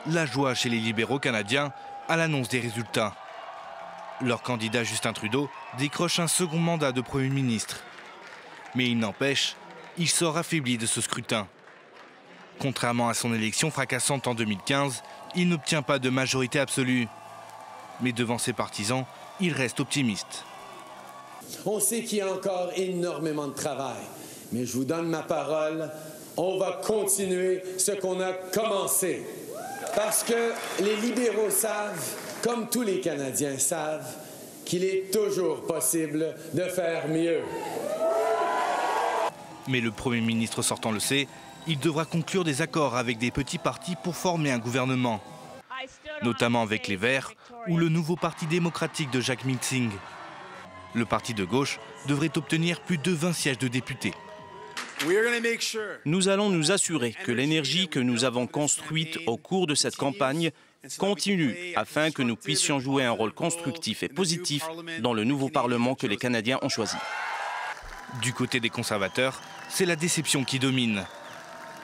la joie chez les libéraux canadiens à l'annonce des résultats. Leur candidat Justin Trudeau décroche un second mandat de Premier ministre. Mais il n'empêche, il sort affaibli de ce scrutin. Contrairement à son élection fracassante en 2015, il n'obtient pas de majorité absolue. Mais devant ses partisans, il reste optimiste. On sait qu'il y a encore énormément de travail, mais je vous donne ma parole, on va continuer ce qu'on a commencé. Parce que les libéraux savent, comme tous les Canadiens savent, qu'il est toujours possible de faire mieux. Mais le Premier ministre sortant le sait, il devra conclure des accords avec des petits partis pour former un gouvernement. Notamment avec les Verts ou le nouveau Parti démocratique de Jack Mitzing. Le parti de gauche devrait obtenir plus de 20 sièges de députés. Nous allons nous assurer que l'énergie que nous avons construite au cours de cette campagne continue afin que nous puissions jouer un rôle constructif et positif dans le nouveau Parlement que les Canadiens ont choisi. Du côté des conservateurs, c'est la déception qui domine.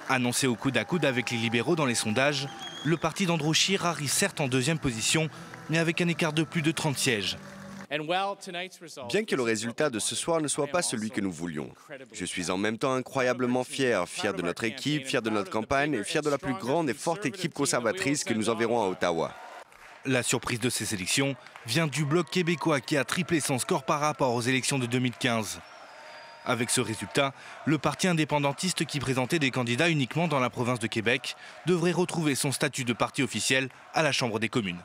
Annoncé au coude à coude avec les libéraux dans les sondages, le parti d'Andrew Scheer arrive certes en deuxième position, mais avec un écart de plus de 30 sièges. Bien que le résultat de ce soir ne soit pas celui que nous voulions, je suis en même temps incroyablement fier de notre équipe, fier de notre campagne et fier de la plus grande et forte équipe conservatrice que nous enverrons à Ottawa. La surprise de ces élections vient du Bloc québécois qui a triplé son score par rapport aux élections de 2015. Avec ce résultat, le parti indépendantiste qui présentait des candidats uniquement dans la province de Québec devrait retrouver son statut de parti officiel à la Chambre des communes.